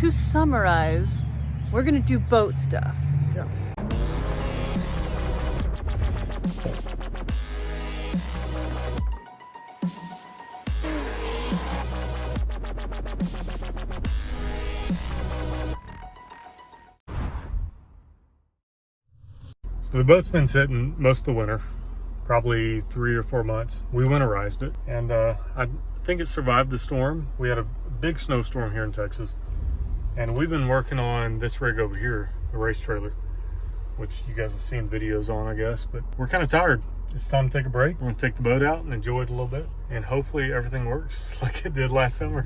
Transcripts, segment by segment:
to summarize, we're gonna do boat stuff. Yeah. So the boat's been sitting most of the winter, probably 3 or 4 months. We winterized it, and I think it survived the storm. We had a big snowstorm here in Texas, and we've been working on this rig over here, the race trailer, which you guys have seen videos on, I guess, but we're kind of tired. It's time to take a break. We're gonna take the boat out and enjoy it a little bit, and hopefully everything works like it did last summer.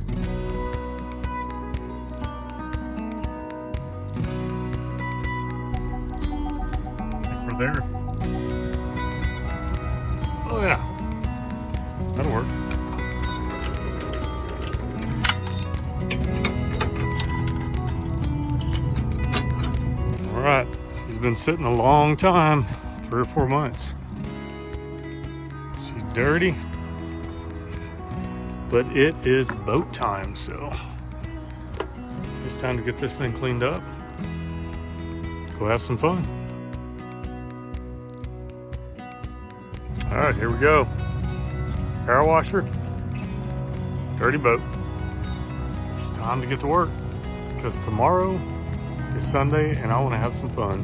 There. Oh yeah, that'll work. All right, she's been sitting a long time, 3 or 4 months. She's dirty, but it is boat time, so it's time to get this thing cleaned up. Go have some fun. All right, here we go. Power washer, dirty boat. It's time to get to work because tomorrow is Sunday and I want to have some fun.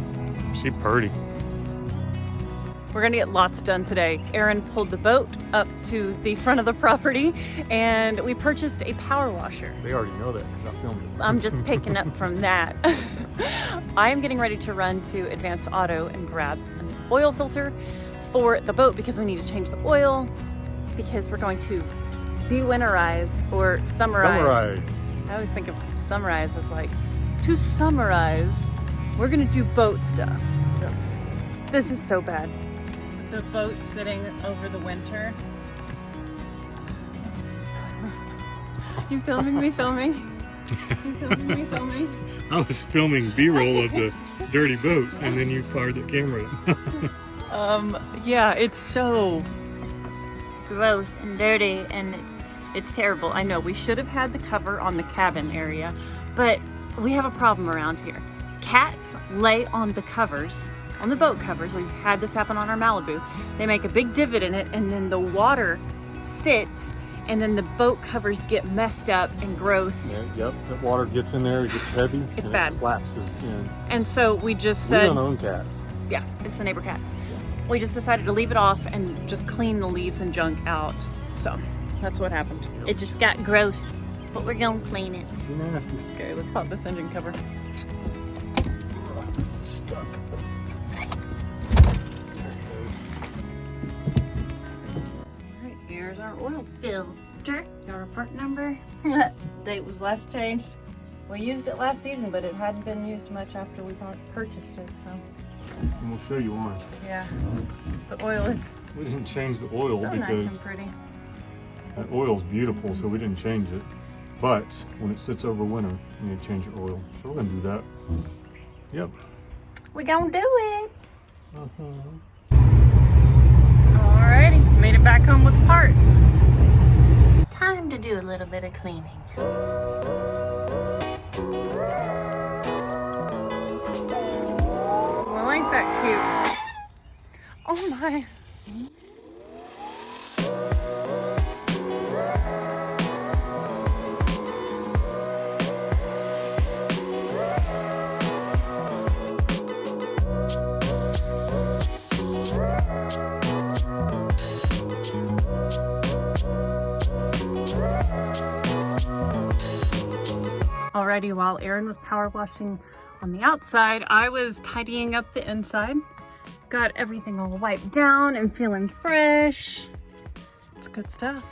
She purty. We're gonna get lots done today. Aaron pulled the boat up to the front of the property and we purchased a power washer. They already know that because I filmed it. I'm just picking up from that. I am getting ready to run to Advanced Auto and grab an oil filter for the boat because we need to change the oil because we're going to de-winterize or summarize. I always think of summarize as like, to summarize, we're gonna do boat stuff. Yeah. This is so bad. The boat sitting over the winter. You filming me filming? You filming me filming? I was filming B-roll of the dirty boat and then you fired the camera up. Yeah, it's so gross and dirty and it's terrible. I know we should have had the cover on the cabin area, but we have a problem around here. Cats lay on the covers, on the boat covers. We've had this happen on our Malibu. They make a big divot in it and then the water sits and then the boat covers get messed up and gross. Yeah, yep, that water gets in there, it gets heavy. It's and bad. It collapses in. And so we just We said, don't own cats. yeah, it's the neighbor cats. We just decided to leave it off and just clean the leaves and junk out. So that's what happened. Yep. It just got gross, but we're gonna clean it. Be nasty. Okay, let's pop this engine cover. Stuck. Alright, here's our oil filter. Got our part number. Date was last changed. We used it last season, but it hadn't been used much after we purchased it, so. And we'll show you on. Yeah, the oil is We didn't change the oil so nice because and pretty. that oil's beautiful, so we didn't change it. But when it sits over winter, you need to change your oil. So we're gonna do that. Yep. We gonna do it. Alrighty, made it back home with parts. Time to do a little bit of cleaning. Well, ain't that cute? Oh my. Alrighty, while Aaron was power washing on the outside, I was tidying up the inside. Got everything all wiped down and feeling fresh. It's good stuff.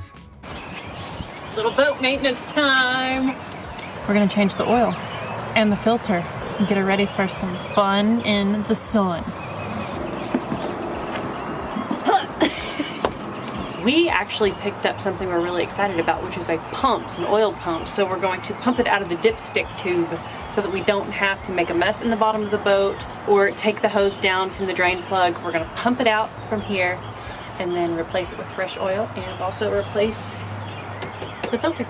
Little boat maintenance time. We're gonna change the oil and the filter and get it ready for some fun in the sun. We actually picked up something we're really excited about, which is a pump, an oil pump. So we're going to pump it out of the dipstick tube so that we don't have to make a mess in the bottom of the boat or take the hose down from the drain plug. We're gonna pump it out from here and then replace it with fresh oil and also replace the filter.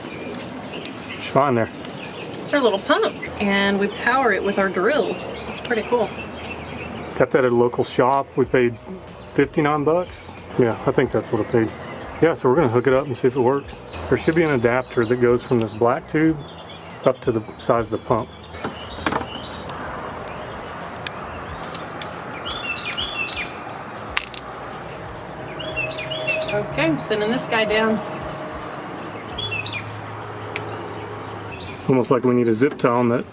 It's fine there. It's our little pump, and we power it with our drill. It's pretty cool. Got that at a local shop. We paid 59 bucks. Yeah, I think that's what I paid. Yeah, so we're gonna hook it up and see if it works. There should be an adapter that goes from this black tube up to the size of the pump. Okay, I'm sending this guy down. It's almost like we need a zip tie on that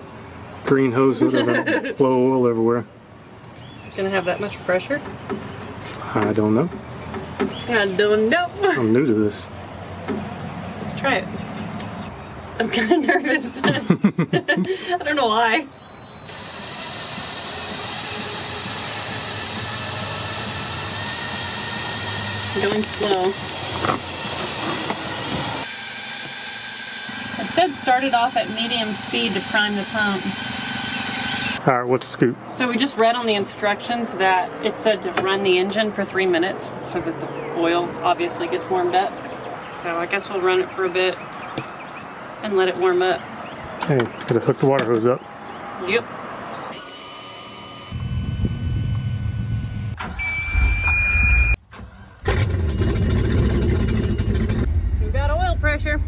green hose so it doesn't blow oil everywhere. Is it gonna have that much pressure? I don't know. I don't know. I'm new to this. Let's try it. I'm kind of nervous. I don't know why. Going slow. It said start it off at medium speed to prime the pump. All right, what's the scoop? So we just read on the instructions that it said to run the engine for 3 minutes so that the oil obviously gets warmed up. So I guess we'll run it for a bit and let it warm up. Okay, gotta hook the water hose up. Yep. We got oil pressure.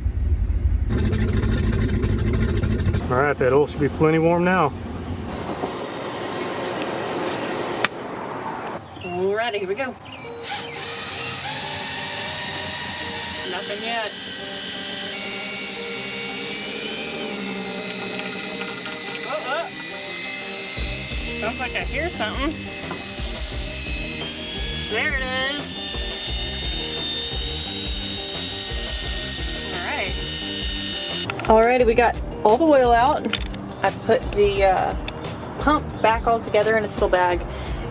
All right, that oil should be plenty warm now. Alrighty, here we go. Nothing yet. Oh. Sounds like I hear something. There it is. Alrighty, we got all the oil out. I put the pump back all together in its little bag.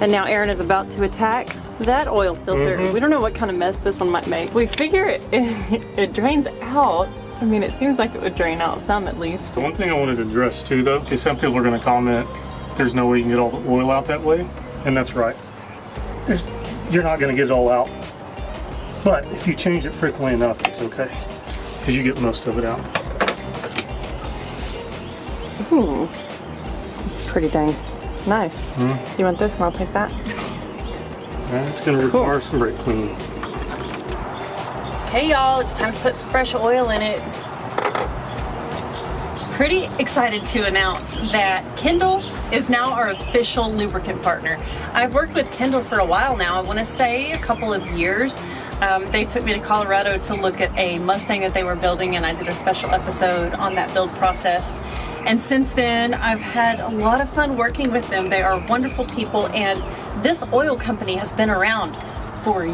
And now Aaron is about to attack that oil filter. We don't know what kind of mess this one might make. We figure it drains out. I mean, it seems like it would drain out some at least. The one thing I wanted to address too though, is some people are gonna comment, there's no way you can get all the oil out that way. And that's right. You're not gonna get it all out. But if you change it frequently enough, it's okay. Because you get most of it out. Ooh, it's pretty dang nice. You want this and I'll take that? It's gonna require some Brakleen. Hey y'all, it's time to put some fresh oil in it. Pretty excited to announce that Kendall is now our official lubricant partner. I've worked with Kendall for a while now, I want to say a couple of years. They took me to Colorado to look at a Mustang that they were building, and I did a special episode on that build process. And since then, I've had a lot of fun working with them. They are wonderful people, and this oil company has been around for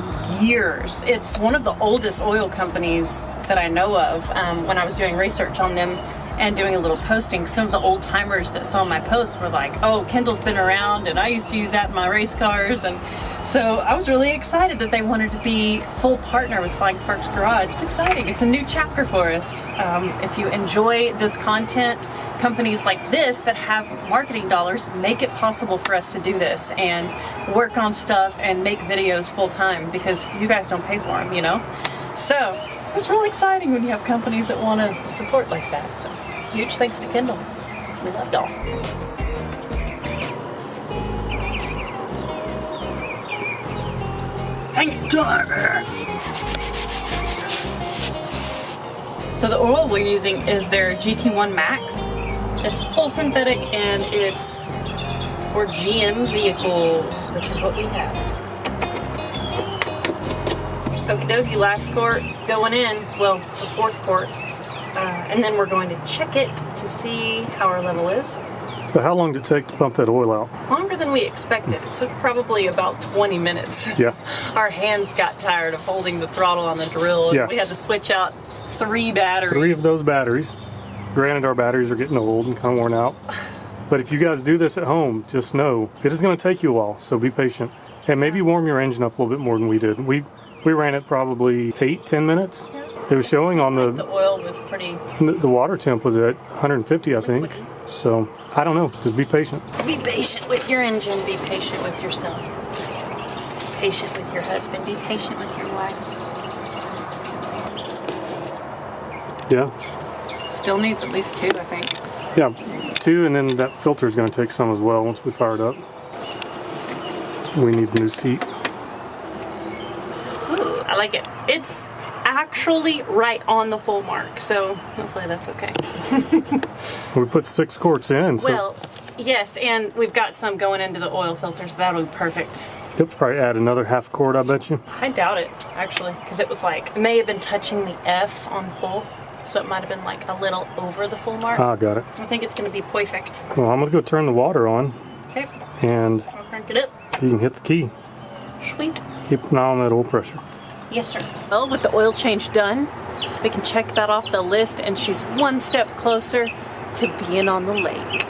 years. It's one of the oldest oil companies that I know of. When I was doing research on them and doing a little posting, some of the old timers that saw my posts were like, oh, Kendall's been around and I used to use that in my race cars. And so I was really excited that they wanted to be full partner with Flying Sparks Garage. It's exciting. It's a new chapter for us. If you enjoy this content, companies like this that have marketing dollars make it possible for us to do this and work on stuff and make videos full time because you guys don't pay for them, you know? So it's really exciting when you have companies that want to support like that. So huge thanks to Kendall. We love y'all. Dang it. So the oil we're using is their GT1 Max. It's full synthetic and it's for GM vehicles, which is what we have. Okie dokie, last quart going in, well, the fourth quart. And then we're going to check it to see how our level is. So how long did it take to pump that oil out? Longer than we expected. It took probably about 20 minutes. Yeah. Our hands got tired of holding the throttle on the drill. And yeah. We had to switch out 3 batteries. 3 of those batteries. Granted, our batteries are getting old and kind of worn out. But if you guys do this at home, just know it is going to take you a while, so be patient. And maybe warm your engine up a little bit more than we did. We ran it probably 8-10 minutes. Yeah. It was showing on the oil was pretty... The water temp was at 150, I think. So, I don't know. Just be patient. Be patient with your engine. Be patient with yourself. Be patient with your husband. Be patient with your wife. Yeah. Still needs at least 2, I think. Yeah, 2, and then that filter is going to take some as well once we fire it up. We need a new seat. Ooh, I like it. It's actually right on the full mark, so hopefully that's okay. We put 6 quarts in, so... Well, yes, and we've got some going into the oil filter, so that'll be perfect. You'll probably add another half quart, I bet you. I doubt it, actually, because it was like, it may have been touching the F on full, so it might have been like a little over the full mark. Ah, got it. I think it's going to be perfect. Well, I'm going to go turn the water on. Okay. And I'll crank it up. you can hit the key. Sweet. Keep an eye on that oil pressure. Yes, sir. Well, with the oil change done, we can check that off the list, and she's one step closer to being on the lake.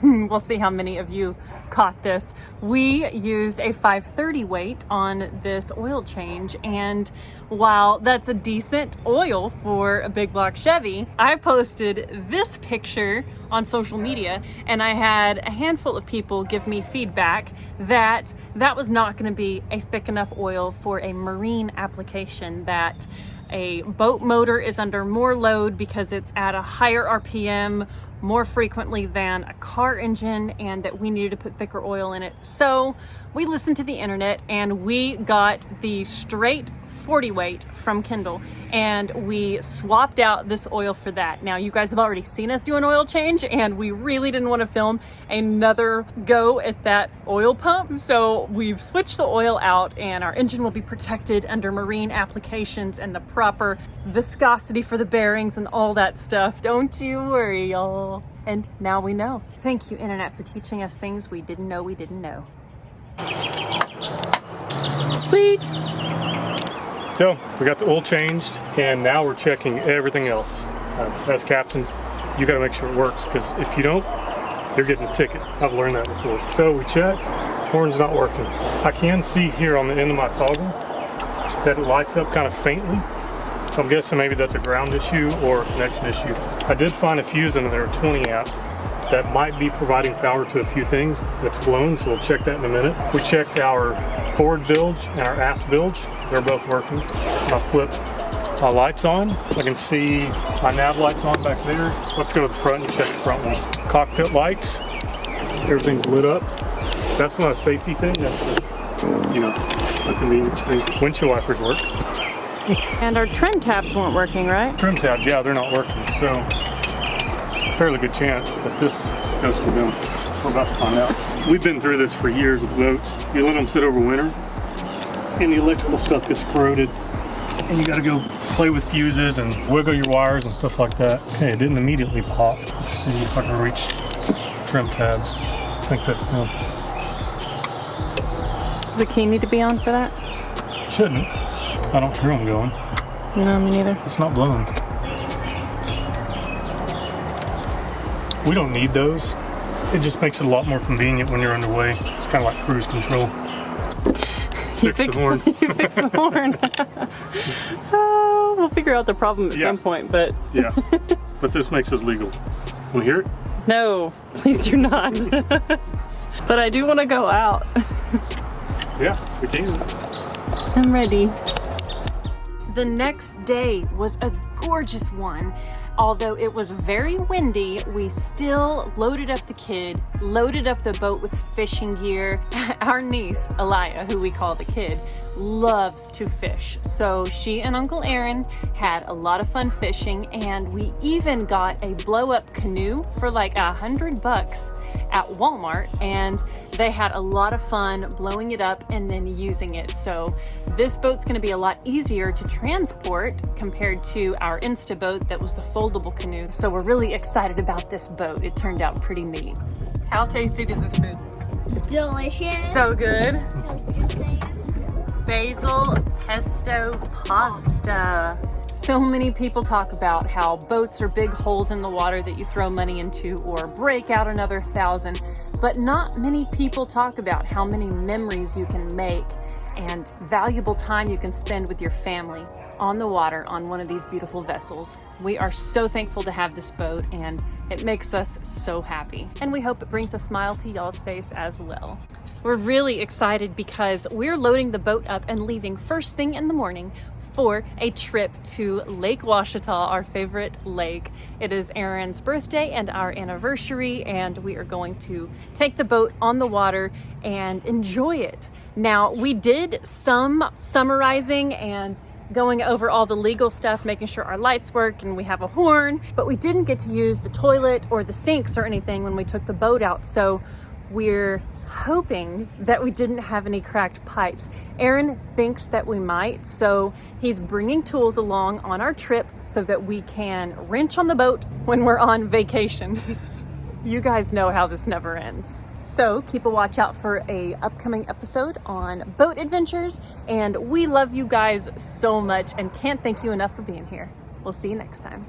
We'll see how many of you caught this. We used a 530 weight on this oil change, and while that's a decent oil for a big block Chevy, I posted this picture on social media, and I had a handful of people give me feedback that that was not going to be a thick enough oil for a marine application, that a boat motor is under more load because it's at a higher RPM more frequently than a car engine, and that we needed to put thicker oil in it. So we listened to the internet and we got the straight 40 weight from Kendall, and we swapped out this oil for that. Now, you guys have already seen us do an oil change, and we really didn't want to film another go at that oil pump, so we've switched the oil out, and our engine will be protected under marine applications and the proper viscosity for the bearings and all that stuff. Don't you worry, y'all. And now we know. Thank you, internet, for teaching us things we didn't know we didn't know. Sweet. So, we got the oil changed, and now we're checking everything else. As captain, you got to make sure it works, because if you don't, you're getting a ticket. I've learned that before. So we check, horn's not working. I can see here on the end of my toggle that it lights up kind of faintly. So I'm guessing maybe that's a ground issue or a connection issue. I did find a fuse in there, 20 amp, that might be providing power to a few things that's blown, so we'll check that in a minute. We checked our forward bilge and our aft bilge. They're both working. I'll flip my lights on. I can see my nav lights on back there. Let's go to the front and check the front ones. Cockpit lights, everything's lit up. That's not a safety thing, that's just, you know, a convenience thing. Windshield wipers work. And our trim tabs weren't working, right? Trim tabs, yeah, they're not working. So, fairly good chance that this goes to them. We're about to find out. We've been through this for years with boats. You let them sit over winter, and the electrical stuff gets corroded, and you gotta go play with fuses and wiggle your wires and stuff like that. Okay, it didn't immediately pop. Let's see if I can reach trim tabs. I think that's them. Does the key need to be on for that? Shouldn't. I don't hear them going. No, me neither. It's not blowing. We don't need those. It just makes it a lot more convenient when you're underway. It's kind of like cruise control. Fix the horn. You fix the horn. Oh, we'll figure out the problem at some point, but... Yeah, but this makes us legal. Want to hear it? No, please do not. But I do want to go out. Yeah, we can. I'm ready. The next day was a gorgeous one. Although it was very windy, we still loaded up the kid, loaded up the boat with fishing gear. Our niece, Elia, who we call the kid, loves to fish. So she and Uncle Aaron had a lot of fun fishing, and we even got a blow-up canoe for like $100 at Walmart, and they had a lot of fun blowing it up and then using it. So this boat's going to be a lot easier to transport compared to our Insta boat that was the foldable canoe. So we're really excited about this boat. It turned out pretty neat. How tasty is this food? Delicious. So good. Just saying. Basil pesto pasta. So many people talk about how boats are big holes in the water that you throw money into or break out another 1,000, but not many people talk about how many memories you can make and valuable time you can spend with your family on the water on one of these beautiful vessels. We are so thankful to have this boat, and it makes us so happy. And we hope it brings a smile to y'all's face as well. We're really excited because we're loading the boat up and leaving first thing in the morning for a trip to Lake Ouachita, our favorite lake. It is Aaron's birthday and our anniversary, and we are going to take the boat on the water and enjoy it. Now, we did some summarizing and going over all the legal stuff, making sure our lights work and we have a horn, but we didn't get to use the toilet or the sinks or anything when we took the boat out. So we're hoping that we didn't have any cracked pipes. Aaron thinks that we might, so he's bringing tools along on our trip so that we can wrench on the boat when we're on vacation. You guys know how this never ends. So keep a watch out for a upcoming episode on boat adventures, and we love you guys so much and can't thank you enough for being here. We'll see you next time.